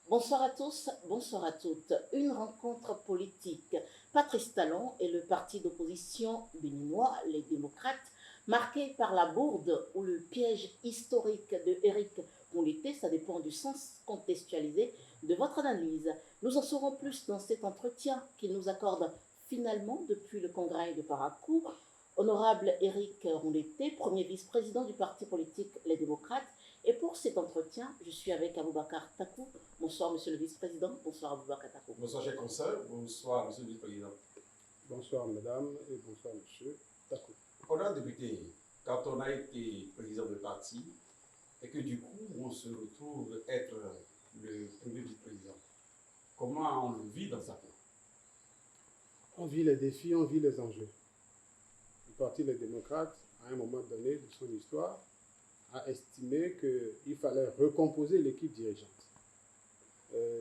Bonsoir à tous, bonsoir à toutes. Une rencontre politique. Patrice Talon et le parti d'opposition béninois, les démocrates, marqué par la bourde ou le piège historique de Éric Moulité, ça dépend du sens contextualisé de votre analyse. Nous en saurons plus dans cet entretien qu'il nous accorde finalement depuis le congrès de Paracou. Honorable Éric Moulité, premier vice-président du parti politique Les Démocrates. Et pour cet entretien, je suis avec Aboubakar Takou. Bonsoir, monsieur le vice-président. Bonsoir, Aboubakar Takou. Bonsoir, chers consoeurs. Bonsoir, monsieur le vice-président. Bonsoir, madame, et bonsoir, monsieur Takou. Honorable député, quand on a été président de parti et que du coup, on se retrouve être le premier vice-président, comment on le vit dans sa peau? On vit les défis, on vit les enjeux. Le Parti Les Démocrates, à un moment donné de son histoire, a estimé qu'il fallait recomposer l'équipe dirigeante.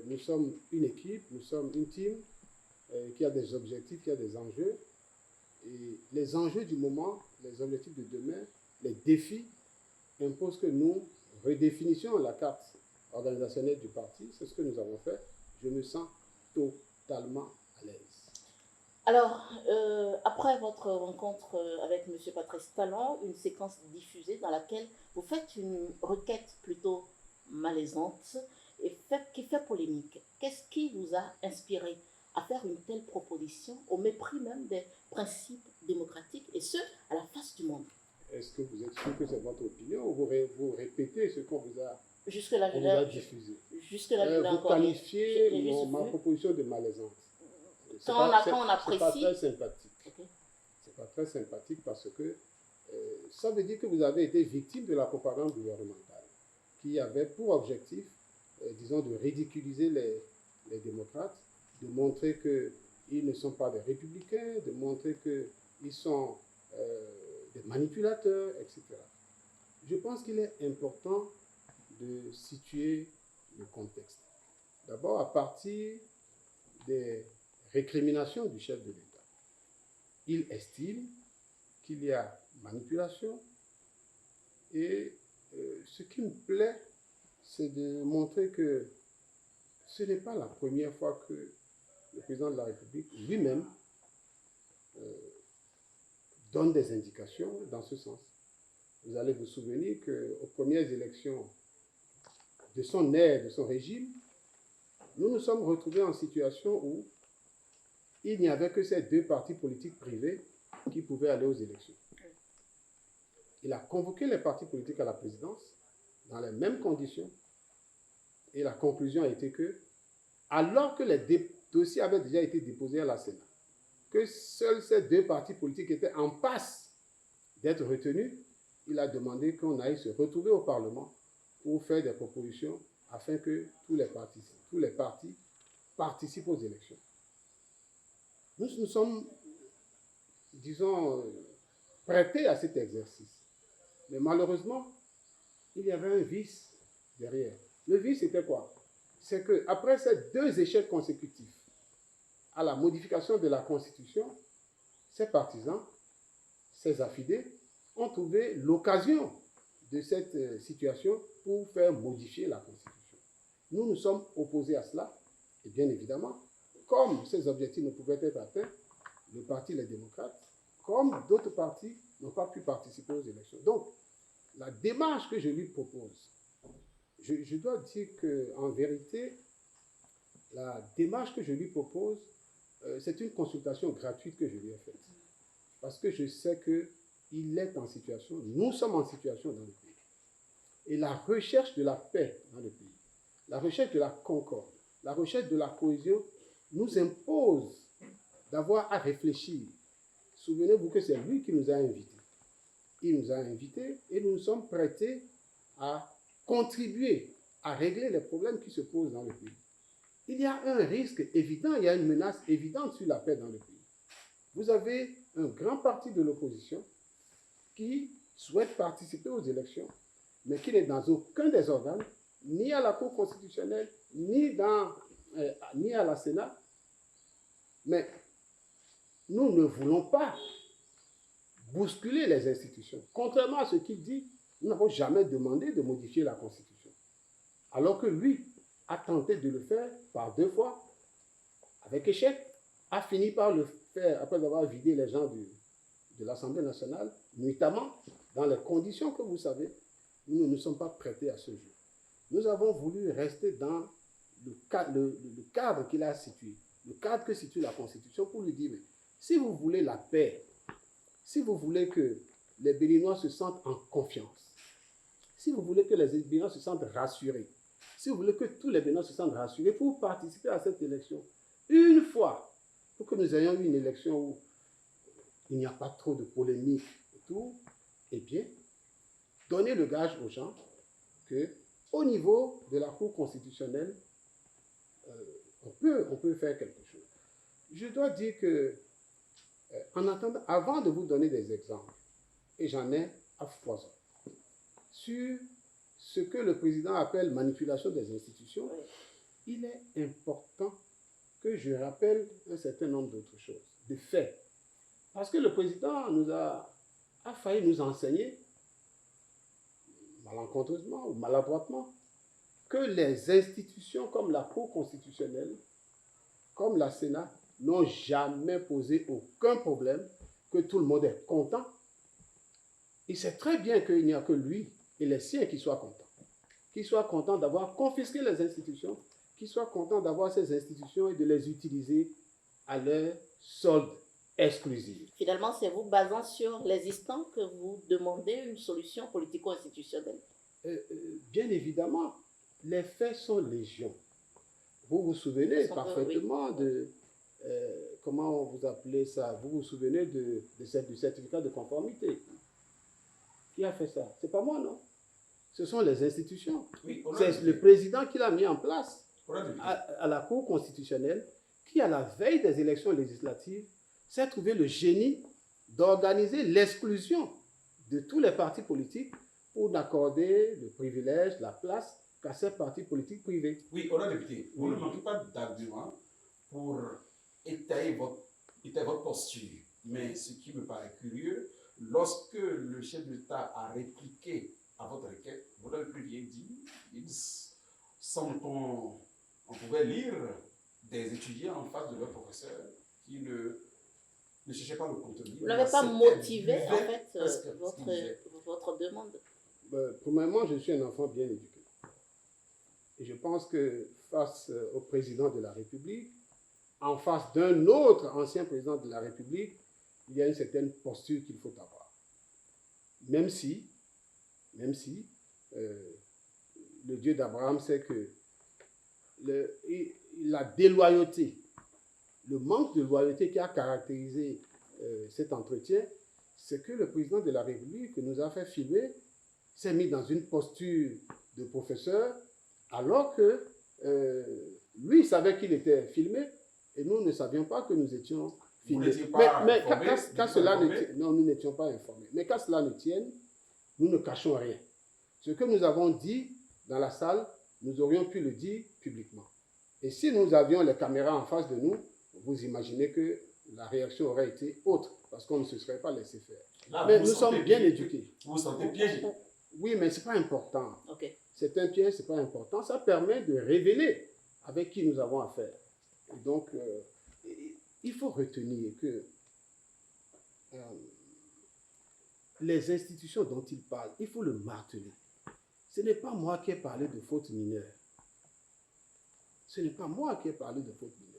Nous sommes une équipe, nous sommes une team qui a des objectifs, qui a des enjeux. Et les enjeux du moment, les objectifs de demain, les défis imposent que nous redéfinissions la carte organisationnelle du parti. C'est ce que nous avons fait. Je me sens totalement à l'aise. Alors, après votre rencontre avec M. Patrice Talon, une séquence diffusée dans laquelle vous faites une requête plutôt malaisante et qui fait polémique. Qu'est-ce qui vous a inspiré à faire une telle proposition au mépris même des principes démocratiques et ce, à la face du monde? Est-ce que vous êtes sûr que c'est votre opinion ou vous répétez ce qu'on vous a, diffusé? Jusque-là, vous qualifiez ma proposition de malaisante. Quand on apprécie. C'est pas très sympathique. Okay. C'est pas très sympathique parce que ça veut dire que vous avez été victime de la propagande gouvernementale qui avait pour objectif, disons, de ridiculiser les démocrates, de montrer qu'ils ne sont pas des républicains, de montrer qu'ils sont des manipulateurs, etc. Je pense qu'il est important de situer le contexte. D'abord, à partir des récriminations du chef de l'État. Il estime qu'il y a manipulation et ce qui me plaît, c'est de montrer que ce n'est pas la première fois que le président de la République lui-même donne des indications dans ce sens. Vous allez vous souvenir qu'aux premières élections de son ère, de son régime, nous nous sommes retrouvés en situation où il n'y avait que ces deux partis politiques privés qui pouvaient aller aux élections. Il a convoqué les partis politiques à la présidence dans les mêmes conditions et la conclusion a été que, alors que les dossiers avaient déjà été déposés à la Sénat, que seuls ces deux partis politiques étaient en passe d'être retenus, il a demandé qu'on aille se retrouver au Parlement pour faire des propositions afin que tous les partis participent aux élections. Nous sommes, disons, prêtés à cet exercice. Mais malheureusement, il y avait un vice derrière. Le vice, c'était quoi? C'est qu'après ces deux échecs consécutifs à la modification de la Constitution, ces partisans, ces affidés, ont trouvé l'occasion de cette situation pour faire modifier la Constitution. Nous nous sommes opposés à cela, et bien évidemment, comme ces objectifs ne pouvaient être atteints, le parti Les Démocrates, comme d'autres partis, n'ont pas pu participer aux élections. Donc, la démarche que je lui propose, je dois dire qu'en vérité, la démarche que je lui propose, c'est une consultation gratuite que je lui ai faite. Parce que je sais qu'il est en situation, nous sommes en situation dans le pays. Et la recherche de la paix dans le pays, la recherche de la concorde, la recherche de la cohésion, nous impose d'avoir à réfléchir. Souvenez-vous que c'est lui qui nous a invités. Il nous a invités et nous nous sommes prêtés à contribuer à régler les problèmes qui se posent dans le pays. Il y a un risque évident, il y a une menace évidente sur la paix dans le pays. Vous avez un grand parti de l'opposition qui souhaite participer aux élections, mais qui n'est dans aucun des organes, ni à la Cour constitutionnelle, ni à la Sénat. Mais nous ne voulons pas bousculer les institutions. Contrairement à ce qu'il dit, nous n'avons jamais demandé de modifier la Constitution. Alors que lui, a tenté de le faire par 2 fois, avec échec, a fini par le faire après avoir vidé les gens de l'Assemblée nationale, notamment dans les conditions que vous savez, nous ne sommes pas prêtés à ce jeu. Nous avons voulu rester dans le cadre qu'il a situé, le cadre que situe la Constitution pour lui dire, mais si vous voulez la paix, si vous voulez que les Béninois se sentent en confiance, si vous voulez que les Béninois se sentent rassurés, si vous voulez que tous les Béninois se sentent rassurés pour participer à cette élection, une fois, pour que nous ayons une élection où il n'y a pas trop de polémique et tout, eh bien, donnez le gage aux gens que, au niveau de la Cour constitutionnelle, on peut faire quelque chose. Je dois dire que, en attendant, avant de vous donner des exemples, et j'en ai à foison, sur ce que le président appelle manipulation des institutions, il est important que je rappelle un certain nombre d'autres choses, de faits. Parce que le président a failli nous enseigner, malencontreusement ou maladroitement, que les institutions comme la Cour constitutionnelle, comme la Sénat, n'ont jamais posé aucun problème, que tout le monde est content. Il sait très bien qu'il n'y a que lui et les siens qui soient contents. Qu'ils soient contents d'avoir confisqué les institutions, qu'ils soient contents d'avoir ces institutions et de les utiliser à leur solde exclusive. Finalement, c'est vous, basant sur l'existant, que vous demandez une solution politico-institutionnelle. Bien évidemment, les faits sont légion. Vous vous souvenez parfaitement de, comment vous appelez ça, vous vous souvenez du certificat de conformité. Qui a fait ça? C'est pas moi, non? Ce sont les institutions. Oui, c'est le président qui l'a mis en place à la Cour constitutionnelle, qui, à la veille des élections législatives, s'est trouvé le génie d'organiser l'exclusion de tous les partis politiques pour n'accorder le privilège, la place qu'à ces partis politiques privés. Oui, honorable député, vous ne manquez pas d'arguments pour étayer votre posture. Mais ce qui me paraît curieux, lorsque le chef d'État a répliqué à votre requête, vous l'avez plus bien dit, sans qu'on pouvait lire des étudiants en face de leur professeur qui ne cherchaient pas le contenu. Vous n'avez pas motivé en fait votre demande. Premièrement, je suis un enfant bien éduqué. Et je pense que face au président de la République, en face d'un autre ancien président de la République, il y a une certaine posture qu'il faut avoir. Même si le Dieu d'Abraham sait que la déloyauté, le manque de loyauté qui a caractérisé cet entretien, c'est que le président de la République que nous a fait filmer s'est mis dans une posture de professeur alors que lui savait qu'il était filmé et nous ne savions pas que nous étions filmés. Mais qu'à cela ne tienne, non, nous n'étions pas informés. Mais qu'à cela ne tienne, nous ne cachons rien. Ce que nous avons dit dans la salle, nous aurions pu le dire publiquement. Et si nous avions les caméras en face de nous, vous imaginez que la réaction aurait été autre, parce qu'on ne se serait pas laissé faire. Là, mais nous sommes bien éduqués. Vous vous sentez piégé. Oui, mais ce n'est pas important. Okay. C'est un piège, ce n'est pas important. Ça permet de révéler avec qui nous avons affaire. Et donc, il faut retenir que les institutions dont il parle, il faut le marteler. Ce n'est pas moi qui ai parlé de faute mineure. Ce n'est pas moi qui ai parlé de faute mineure.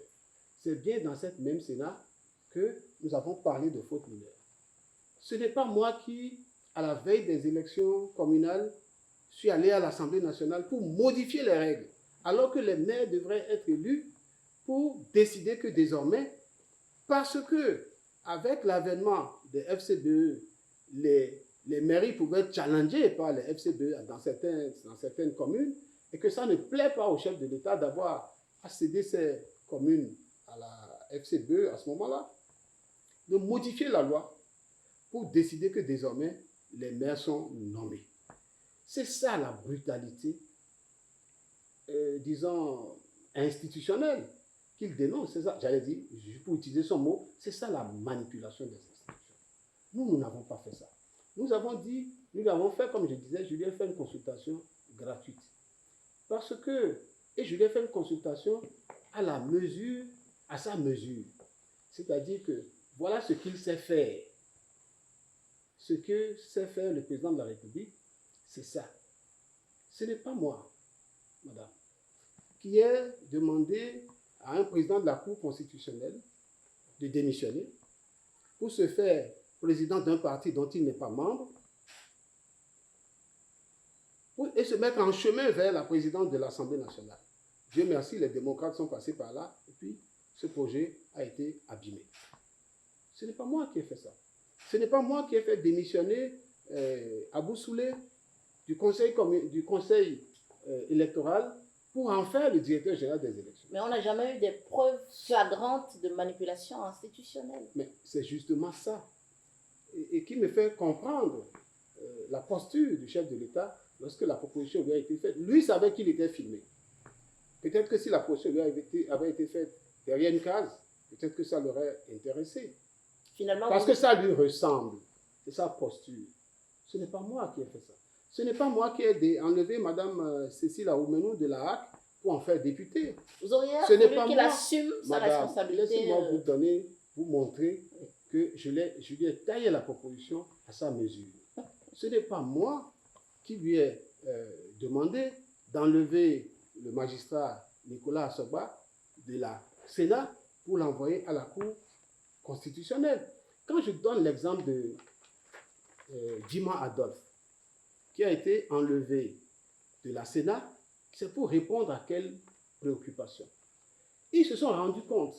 C'est bien dans cette même Sénat que nous avons parlé de faute mineure. Ce n'est pas moi qui, à la veille des élections communales, suis allé à l'Assemblée nationale pour modifier les règles, alors que les maires devraient être élus pour décider que désormais, parce que avec l'avènement des FCBE, les mairies pouvaient challenger par les FCBE dans certaines communes, et que ça ne plaît pas au chef de l'État d'avoir à céder ces communes à la FCBE à ce moment-là, de modifier la loi pour décider que désormais les maires sont nommés. C'est ça la brutalité, disons, institutionnelle qu'il dénonce. C'est ça, j'allais dire, pour utiliser son mot, c'est ça la manipulation des institutions. Nous n'avons pas fait ça. Nous avons dit, nous l'avons fait, comme je disais, je lui ai fait une consultation gratuite. Parce que Et je lui ai fait une consultation à la mesure, à sa mesure. C'est-à-dire que voilà ce qu'il sait faire. Ce que sait faire le président de la République, c'est ça. Ce n'est pas moi, madame, qui ai demandé à un président de la Cour constitutionnelle de démissionner pour se faire président d'un parti dont il n'est pas membre et se mettre en chemin vers la présidence de l'Assemblée nationale. Dieu merci, les démocrates sont passés par là et puis ce projet a été abîmé. Ce n'est pas moi qui ai fait ça. Ce n'est pas moi qui ai fait démissionner Abou Soulé du conseil électoral pour en faire le directeur général des élections. Mais on n'a jamais eu des preuves flagrantes de manipulation institutionnelle. Mais c'est justement ça. Et qui me fait comprendre la posture du chef de l'État lorsque la proposition lui a été faite. Lui savait qu'il était filmé. Peut-être que si la proposition lui avait été faite derrière une case, peut-être que ça l'aurait intéressé. Finalement, parce que ça lui ressemble. C'est sa posture. Ce n'est pas moi qui ai fait ça. Ce n'est pas moi qui ai enlevé Mme Cécile Aoumenou de la HAC pour en faire députée. vous auriez Ce n'est voulu pas qu'il moi. assume sa Madame, responsabilité. laissez-moi vous montrer que je lui ai taillé la proposition à sa mesure. Ce n'est pas moi qui lui ai demandé d'enlever le magistrat Nicolas Assoba de la Sénat pour l'envoyer à la Cour constitutionnelle. Quand je donne l'exemple de Dima Adolphe, qui a été enlevé de la Sénat, c'est pour répondre à quelle préoccupation? Ils se sont rendus compte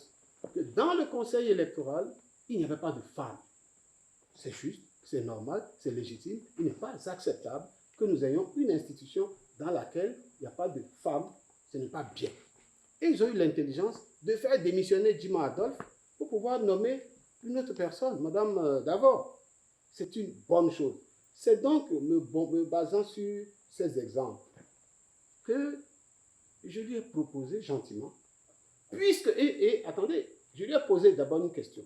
que dans le conseil électoral, il n'y avait pas de femmes. C'est juste, c'est normal, c'est légitime. Il n'est pas acceptable que nous ayons une institution dans laquelle il n'y a pas de femmes. Ce n'est pas bien. Et ils ont eu l'intelligence de faire démissionner Dima Adolphe pour pouvoir nommer une autre personne, Mme Davor. C'est une bonne chose. C'est donc me basant sur ces exemples que je lui ai proposé gentiment, puisque, et attendez, je lui ai posé d'abord une question.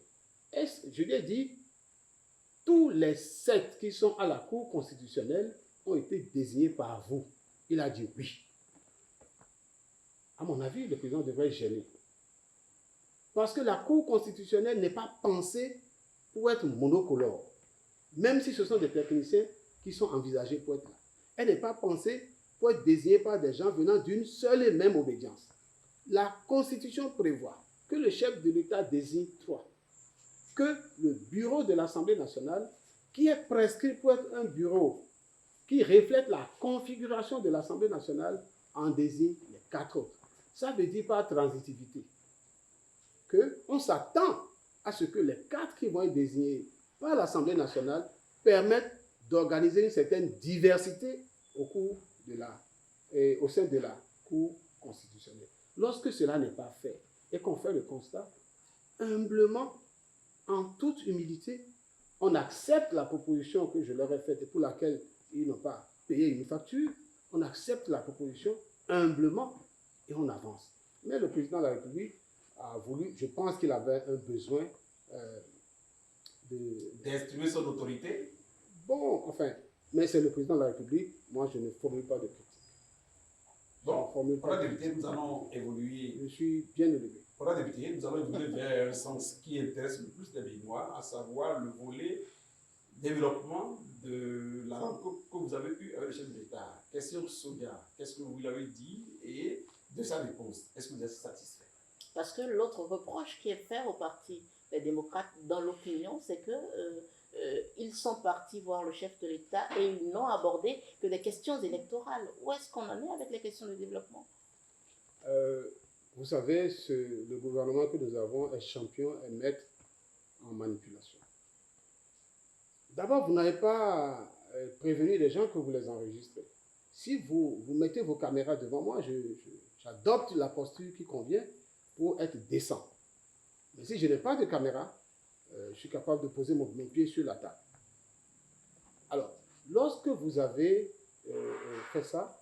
Je lui ai dit, tous les 7 qui sont à la Cour constitutionnelle ont été désignés par vous. Il a dit oui. À mon avis, le président devrait être gêné. Parce que la Cour constitutionnelle n'est pas pensée pour être monocolore. Même si ce sont des techniciens qui sont envisagés pour être là. Elle n'est pas pensée pour être désignée par des gens venant d'une seule et même obédience. La Constitution prévoit que le chef de l'État désigne 3. Que le bureau de l'Assemblée nationale, qui est prescrit pour être un bureau qui reflète la configuration de l'Assemblée nationale, en désigne les 4 autres. Ça veut dire par transitivité qu'on s'attend à ce que les 4 qui vont être désignés par l'Assemblée nationale permettent d'organiser une certaine diversité au sein de la Cour constitutionnelle. Lorsque cela n'est pas fait et qu'on fait le constat, humblement, en toute humilité, on accepte la proposition que je leur ai faite et pour laquelle ils n'ont pas payé une facture, on accepte la proposition humblement et on avance. Mais le président de la République a voulu, je pense qu'il avait un besoin d'exprimer son autorité. Bon, enfin, mais c'est le président de la République, moi je ne formule pas de critique. Bon, pour la députée, nous allons évoluer. Je suis bien élevé. Pour la députée, nous allons évoluer vers un sens qui intéresse le plus les Béninois, à savoir le volet développement de la rencontre que vous avez eue avec le chef de l'État. Question Sonia, qu'est-ce que vous lui avez dit et de sa réponse? Est-ce que vous êtes satisfait? Parce que l'autre reproche qui est fait au parti des démocrates dans l'opinion, c'est que ils sont partis voir le chef de l'État et ils n'ont abordé que des questions électorales. Où est-ce qu'on en est avec les questions de développement? Vous savez, le gouvernement que nous avons est champion et maître en manipulation. D'abord, vous n'avez pas prévenu les gens que vous les enregistrez. Si vous mettez vos caméras devant moi, j'adopte la posture qui convient pour être décent. Mais si je n'ai pas de caméra, je suis capable de poser mon pied sur la table. Alors, lorsque vous avez fait ça,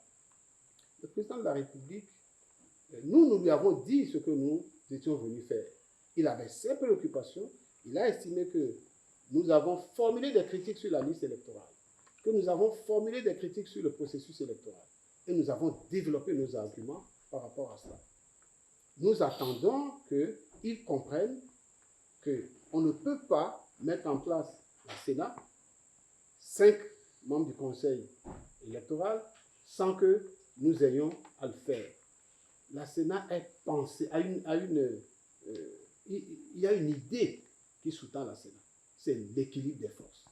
le président de la République, nous lui avons dit ce que nous étions venus faire. Il avait ses préoccupations, il a estimé que nous avons formulé des critiques sur la liste électorale, que nous avons formulé des critiques sur le processus électoral, et nous avons développé nos arguments par rapport à cela. Nous attendons qu'ils comprennent qu'on ne peut pas mettre en place le Sénat, 5 membres du Conseil électoral, sans que nous ayons à le faire. La Sénat est pensée, il y a une idée qui sous-tend la Sénat, c'est l'équilibre des forces.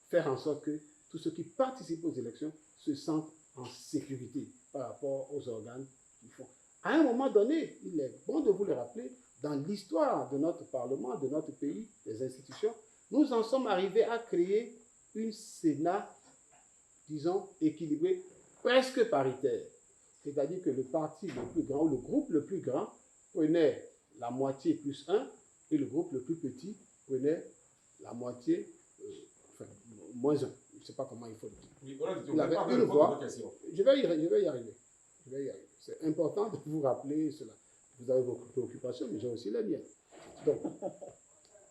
Faire en sorte que tous ceux qui participent aux élections se sentent en sécurité par rapport aux organes qu'ils font. À un moment donné, il est bon de vous le rappeler, dans l'histoire de notre Parlement, de notre pays, des institutions, nous en sommes arrivés à créer une Sénat, disons, équilibré, presque paritaire. C'est-à-dire que le parti le plus grand, ou le groupe le plus grand, prenait la moitié plus 1, et le groupe le plus petit prenait la moitié, moins 1. Je ne sais pas comment il faut le dire. Il avait une voix. Je vais y arriver. C'est important de vous rappeler cela. Vous avez vos préoccupations, mais j'ai aussi les miennes. Donc,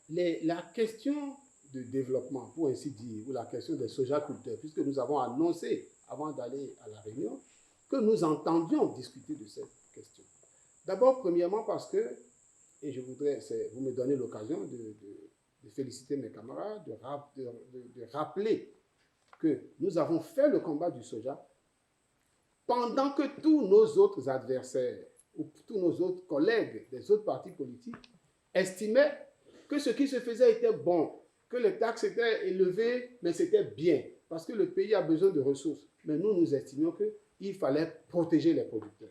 la question de développement, pour ainsi dire, ou la question des sojaculteurs, puisque nous avons annoncé, avant d'aller à la réunion, que nous entendions discuter de cette question. D'abord, premièrement, parce que, et je voudrais, vous me donnez l'occasion de féliciter mes camarades, de rappeler que nous avons fait le combat du soja pendant que tous nos autres adversaires ou tous nos autres collègues des autres partis politiques estimaient que ce qui se faisait était bon, que les taxes étaient élevées, mais c'était bien, parce que le pays a besoin de ressources. Mais nous estimions qu'il fallait protéger les producteurs.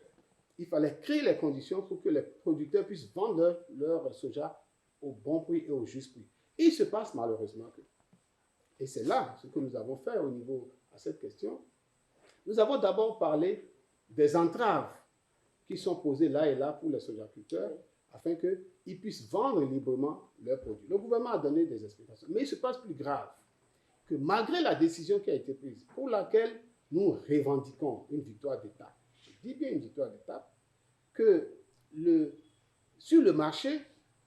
Il fallait créer les conditions pour que les producteurs puissent vendre leur soja au bon prix et au juste prix. Et il se passe malheureusement que. Et c'est là ce que nous avons fait au niveau à cette question. Nous avons d'abord parlé des entraves qui sont posées là et là pour les sojaculteurs afin qu'ils puissent vendre librement leurs produits. Le gouvernement a donné des explications. Mais il se passe plus grave que malgré la décision qui a été prise, pour laquelle nous revendiquons une victoire d'État, je dis bien une victoire d'État, que sur le marché,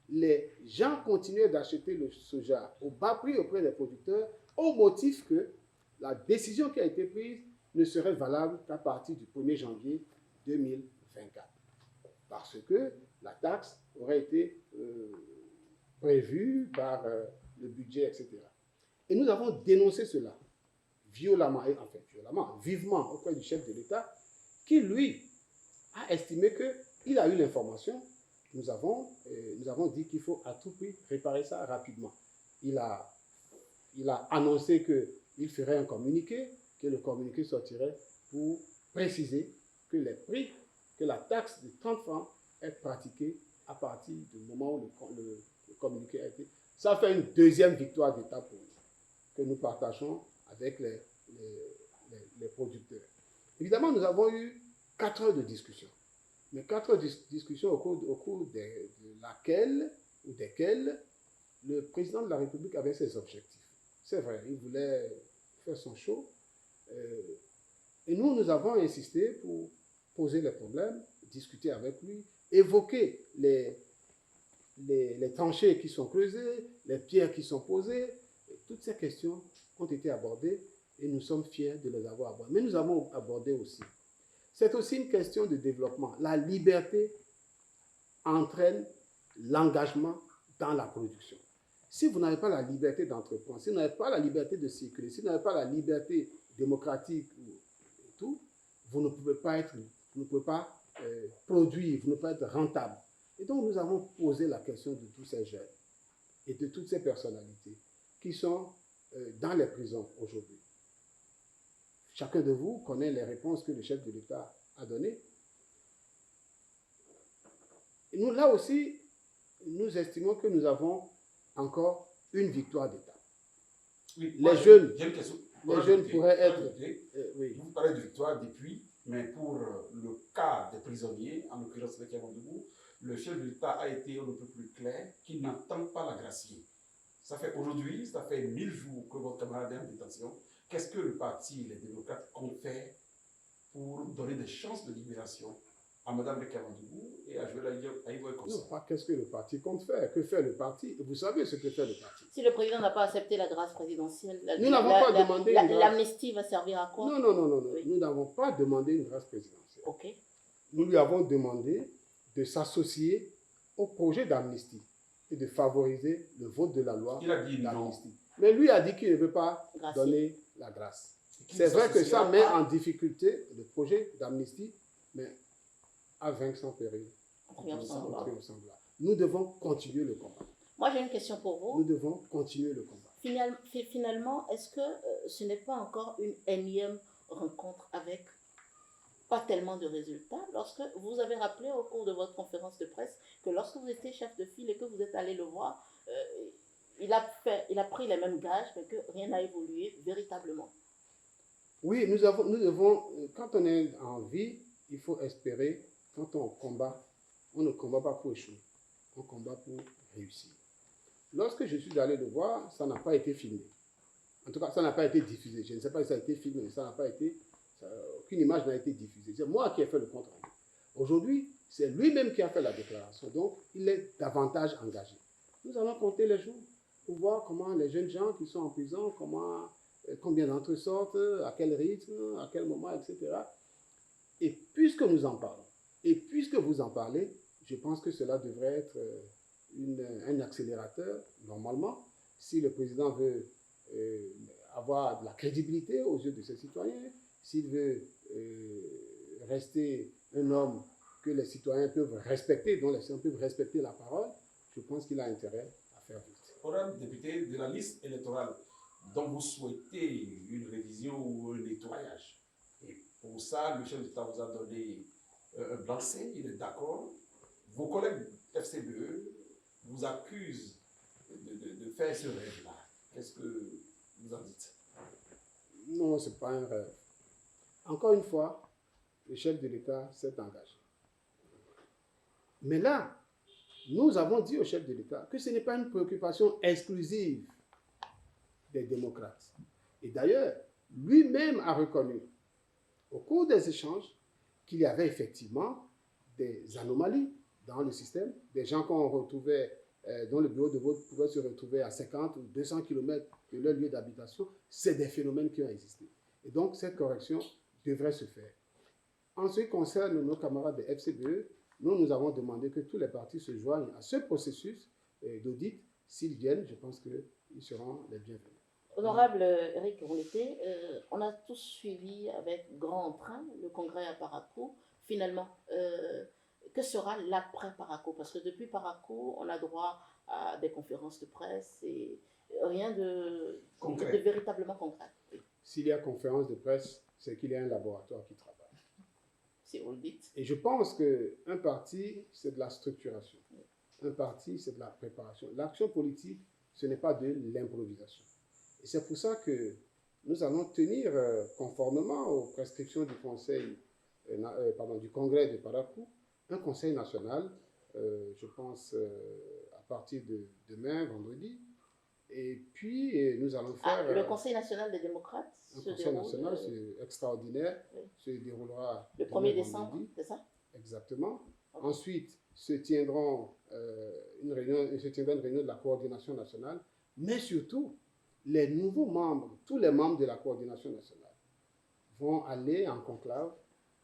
les gens continuaient d'acheter le soja au bas prix auprès des producteurs au motif que la décision qui a été prise ne serait valable qu'à partir du 1er janvier 2024. Parce que la taxe aurait été prévue par le budget, etc. Et nous avons dénoncé cela violemment, vivement auprès du chef de l'État, qui, lui, a estimé qu'il a eu l'information. Nous avons dit qu'il faut à tout prix réparer ça rapidement. Il a annoncé qu'il ferait un communiqué, que le communiqué sortirait pour préciser que les prix, que la taxe de 30 francs est pratiquée à partir du moment où le communiqué a été. Ça fait une deuxième victoire d'État pour nous, que nous partageons avec les producteurs. Évidemment, nous avons eu 4 heures de discussion. Mais 4 heures de discussion au cours desquelles le président de la République avait ses objectifs. C'est vrai, il voulait faire son show. Et nous avons insisté pour poser les problèmes, discuter avec lui, évoquer les tranchées qui sont creusées, les pierres qui sont posées. Et toutes ces questions ont été abordées et nous sommes fiers de les avoir abordées. Mais nous avons abordé aussi. C'est aussi une question de développement. La liberté entraîne l'engagement dans la production. Si vous n'avez pas la liberté d'entreprendre, si vous n'avez pas la liberté de circuler, si vous n'avez pas la liberté démocratique et tout, vous ne pouvez pas produire, vous ne pouvez pas être rentable. Et donc nous avons posé la question de tous ces jeunes et de toutes ces personnalités qui sont dans les prisons aujourd'hui. Chacun de vous connaît les réponses que le chef de l'État a données. Et nous, là aussi, nous estimons que nous avons encore une victoire d'État. Oui, les jeunes pourraient être... oui. Vous parlez de victoire depuis, mais pour le cas des prisonniers, en l'occurrence avec Yavandou, le chef de l'État a été un peu plus clair qu'il n'attend pas la gracier. Ça fait 1000 jours que votre camarade est en détention. Qu'est-ce que le parti, les démocrates, comptent faire pour donner des chances de libération à Mme Bekavandou et à Joël Aïvoy-Kossa? Non, pas qu'est-ce que le parti compte faire. Que fait le parti? Vous savez ce que fait le parti. Si le président n'a pas accepté la grâce présidentielle, nous n'avons pas demandé une grâce. L'amnistie va servir à quoi? Non. Oui. Nous n'avons pas demandé une grâce présidentielle. Ok. nous lui avons demandé de s'associer au projet d'amnistie et de favoriser le vote de la loi Il a dit non. d'amnistie. Mais lui a dit qu'il ne veut pas Gracier. donner la grâce. Qui C'est vrai que ça s'associera met pas. en difficulté le projet d'amnistie, mais à vaincre sans péril, Triomphe sanglant. triomphe sanglant. Nous devons continuer le combat. Moi, j'ai une question pour vous. Nous devons continuer le combat. Finalement, est-ce que ce n'est pas encore une énième rencontre avec pas tellement de résultats? Lorsque vous avez rappelé au cours de votre conférence de presse que lorsque vous étiez chef de file et que vous êtes allé le voir, il a pris les mêmes gages, mais que rien n'a évolué véritablement. Oui, nous devons, quand on est en vie, il faut espérer, quand on combat, on ne combat pas pour échouer, on combat pour réussir. Lorsque je suis allé le voir, ça n'a pas été filmé. En tout cas, ça n'a pas été diffusé. Je ne sais pas si ça a été filmé, ça n'a pas été, aucune image n'a été diffusée. C'est moi qui ai fait le compte rendu. Aujourd'hui, c'est lui-même qui a fait la déclaration, donc il est davantage engagé. Nous allons compter les jours pour voir comment les jeunes gens qui sont en prison, combien d'entre eux sortent, à quel rythme, à quel moment, etc. Et puisque nous en parlons, et puisque vous en parlez, je pense que cela devrait être un accélérateur, normalement, si le président veut avoir de la crédibilité aux yeux de ses citoyens, s'il veut rester un homme que les citoyens peuvent respecter, dont les citoyens peuvent respecter la parole, je pense qu'il a intérêt à faire vite. Honorable député, de la liste électorale dont vous souhaitez une révision ou un nettoyage. Et pour ça, le chef d'État vous a donné un blanc-seing, il est d'accord. Vos collègues FCBE vous accusent de faire ce rêve-là. Qu'est-ce que vous en dites? Non, ce n'est pas un rêve. Encore une fois, le chef de l'État s'est engagé. Mais là, nous avons dit au chef de l'État que ce n'est pas une préoccupation exclusive des démocrates. Et d'ailleurs, lui-même a reconnu au cours des échanges qu'il y avait effectivement des anomalies dans le système, des gens qu'on retrouvait, dont le bureau de vote pouvait se retrouver à 50 ou 200 km de leur lieu d'habitation. C'est des phénomènes qui ont existé. Et donc, cette correction devrait se faire. En ce qui concerne nos camarades de FCBE, nous avons demandé que tous les partis se joignent à ce processus d'audit. S'ils viennent, je pense qu'ils seront les bienvenus. Honorable Eric Rouleté, on a tous suivi avec grand entrain le congrès à Parakou. Finalement, que sera l'après-Parakou? Parce que depuis Parakou, on a droit à des conférences de presse et rien de véritablement concret. S'il y a conférence de presse, c'est qu'il y a un laboratoire qui travaille. Si vous le dites. Et je pense qu'un parti, c'est de la structuration. Un parti, c'est de la préparation. L'action politique, ce n'est pas de l'improvisation. Et c'est pour ça que nous allons tenir, conformément aux prescriptions du du congrès de Parakou, un conseil national, je pense à partir de demain, vendredi. Et puis, nous allons faire... le Conseil national des démocrates un conseil national, c'est extraordinaire, oui. se déroulera le 1er décembre, c'est ça? Exactement. Okay. Ensuite, se tiendra une réunion de la coordination nationale, mais surtout, les nouveaux membres, tous les membres de la coordination nationale vont aller en conclave,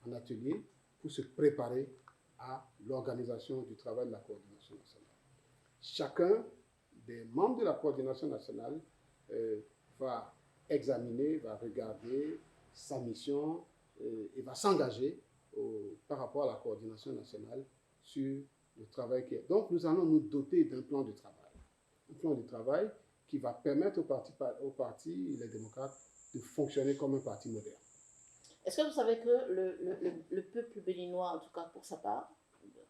en atelier, pour se préparer à l'organisation du travail de la coordination nationale. Chacun des membres de la coordination nationale va examiner, va regarder sa mission et va s'engager par rapport à la coordination nationale sur le travail qui est. Donc, nous allons nous doter d'un plan de travail. Un plan de travail qui va permettre au parti, les démocrates, de fonctionner comme un parti moderne. Est-ce que vous savez que le peuple béninois, en tout cas pour sa part,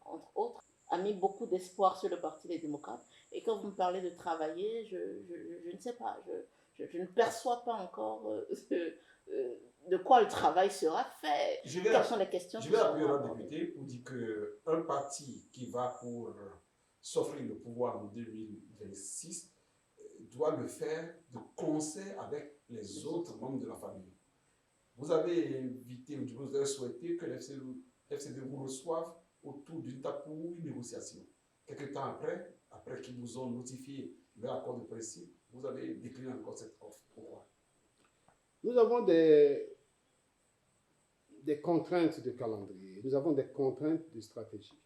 entre autres, a mis beaucoup d'espoir sur le Parti des démocrates? Et quand vous me parlez de travailler, je ne sais pas, je ne perçois pas encore de quoi le travail sera fait. Quelles sont les questions? Je vais appuyer le député pour dire qu'un parti qui va pour s'offrir le pouvoir en 2026 doit le faire de concert avec les autres membres de la famille. Vous avez invité, ou vous avez souhaité que l'FCD vous reçoive autour d'une table pour une négociation. Quelques temps après qu'ils vous ont notifié leur accord de principe, vous avez décliné encore cette offre. Pourquoi? Nous avons des contraintes de calendrier, nous avons des contraintes de stratégie.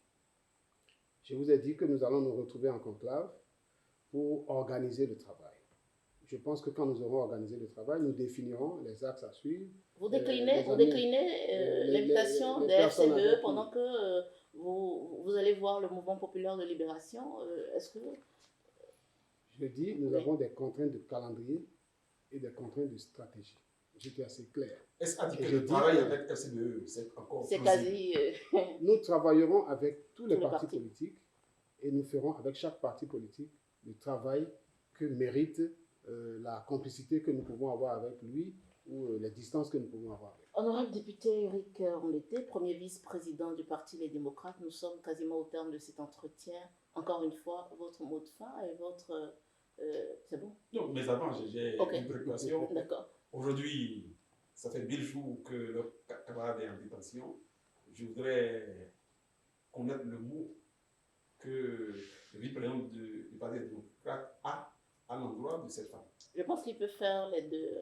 Je vous ai dit que nous allons nous retrouver en conclave pour organiser le travail. Je pense que quand nous aurons organisé le travail, nous définirons les axes à suivre. Vous déclinez l'invitation des FCBE pendant que vous allez voir le mouvement populaire de libération. Est-ce que... Je dis, nous avons des contraintes de calendrier et des contraintes de stratégie. J'étais assez clair. Est-ce que le travail avec FCBE, c'est encore c'est quasi... Nous travaillerons avec tous les partis politiques et nous ferons avec chaque parti politique le travail que mérite la complicité que nous pouvons avoir avec lui ou les distances que nous pouvons avoir avec lui. Honorable député Eric Onleté, premier vice-président du Parti Les Démocrates, nous sommes quasiment au terme de cet entretien. Encore une fois, votre mot de fin et votre... c'est bon? Non, mais avant, j'ai une préoccupation. D'accord. Aujourd'hui, ça fait 1000 jours que le camarade est en détention. Je voudrais connaître le mot que le vice-président du Parti des démocrates a à l'endroit de cette femme. Je pense qu'il peut faire les deux.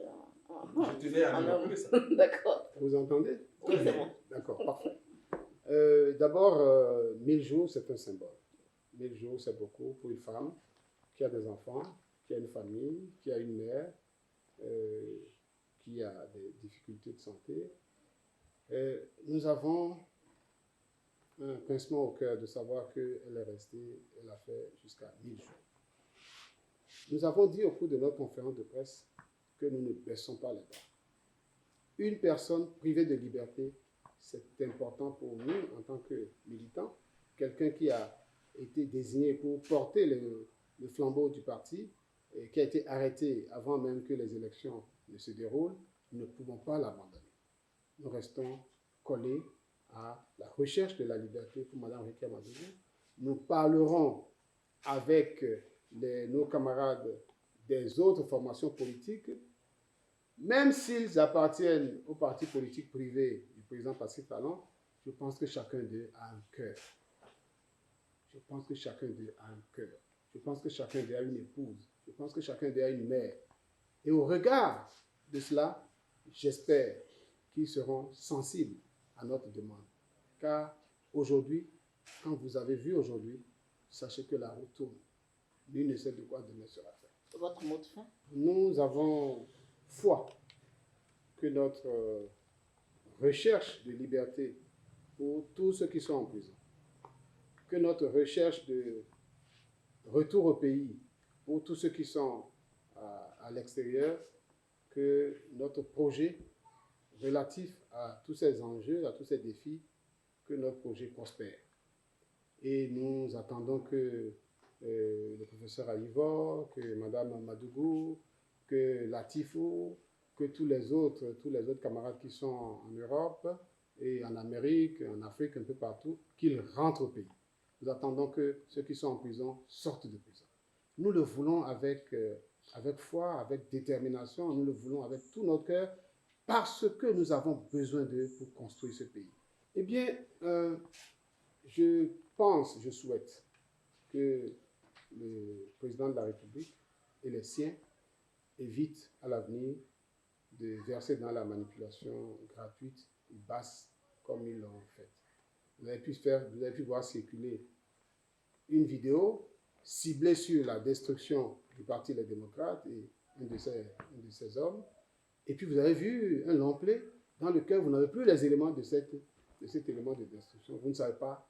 Je tenais à rappeler ça. D'accord. Vous entendez? Oui, c'est bon. D'accord, parfait. D'abord, 1000 jours, c'est un symbole. 1000 jours, c'est beaucoup pour une femme qui a des enfants, qui a une famille, qui a une mère, qui a des difficultés de santé. Nous avons un pincement au cœur de savoir qu'elle est restée, elle a fait jusqu'à 1000 jours. Nous avons dit au cours de notre conférence de presse que nous ne baissons pas les bras. Une personne privée de liberté, c'est important pour nous en tant que militants. Quelqu'un qui a été désigné pour porter le flambeau du parti et qui a été arrêté avant même que les élections ne se déroulent, nous ne pouvons pas l'abandonner. Nous restons collés à la recherche de la liberté pour Mme Rekia Madougou. Nous parlerons avec nos camarades des autres formations politiques, même s'ils appartiennent au parti politique privé du président Patrice Talon, je pense que chacun d'eux a un cœur. Je pense que chacun d'eux a un cœur. Je pense que chacun d'eux a une épouse. Je pense que chacun d'eux a une mère. Et au regard de cela, j'espère qu'ils seront sensibles à notre demande. Car aujourd'hui, quand vous avez vu aujourd'hui, sachez que la route tourne. Lui ne sait de quoi demain sera fait. Votre mot de fin? Nous avons foi que notre recherche de liberté pour tous ceux qui sont en prison, que notre recherche de retour au pays pour tous ceux qui sont à l'extérieur, que notre projet relatif à tous ces enjeux, à tous ces défis, que notre projet prospère. Et nous attendons que le professeur Alivor, que Mme Madougou, que Latifou, que tous les autres camarades qui sont en Europe et en Amérique, en Afrique, un peu partout, qu'ils rentrent au pays. Nous attendons que ceux qui sont en prison sortent de prison. Nous le voulons avec foi, avec détermination, nous le voulons avec tout notre cœur, parce que nous avons besoin d'eux pour construire ce pays. Eh bien, je souhaite que le président de la République et les siens évitent à l'avenir de verser dans la manipulation gratuite et basse comme ils l'ont fait. Vous avez pu voir circuler une vidéo ciblée sur la destruction du Parti Les Démocrates et un de ses hommes. Et puis vous avez vu un long play dans lequel vous n'avez plus les éléments de cet élément de destruction. Vous ne savez pas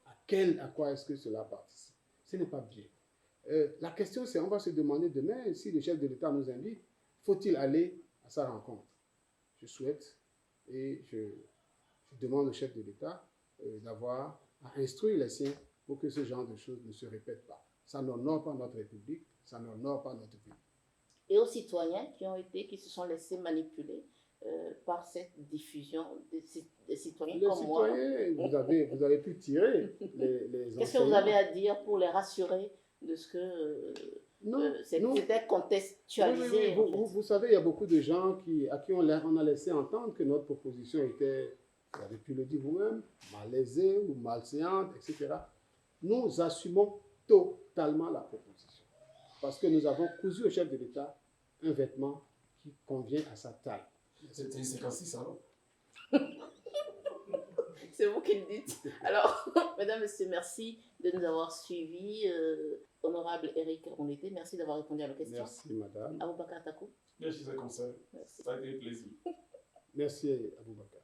à quoi est-ce que cela participe. Ce n'est pas bien. La question, c'est, on va se demander demain, si le chef de l'État nous invite, faut-il aller à sa rencontre? Je souhaite et je demande au chef de l'État d'avoir à instruire les siens pour que ce genre de choses ne se répètent pas. Ça n'honore pas notre République, ça n'honore pas notre pays. Et aux citoyens qui se sont laissés manipuler par cette diffusion des citoyens comme moi. Les citoyens, vous avez pu tirer les Qu'est-ce que vous avez à dire pour les rassurer de ce que c'était contextualisé? Vous savez, il y a beaucoup de gens à qui on a laissé entendre que notre proposition était, vous avez pu le dire vous-même, malaisée ou malséante, etc. Nous assumons totalement la proposition. Parce que nous avons cousu au chef de l'État un vêtement qui convient à sa taille. C'était 56 alors? C'est vous qui le dites. Alors, mesdames, messieurs, merci de nous avoir suivis. Honorable Eric Rondeté, merci d'avoir répondu à nos questions. Merci, madame. Aboubakar Takou. Merci, c'est conseil. Merci. Ça a été un plaisir. Merci, Aboubakar.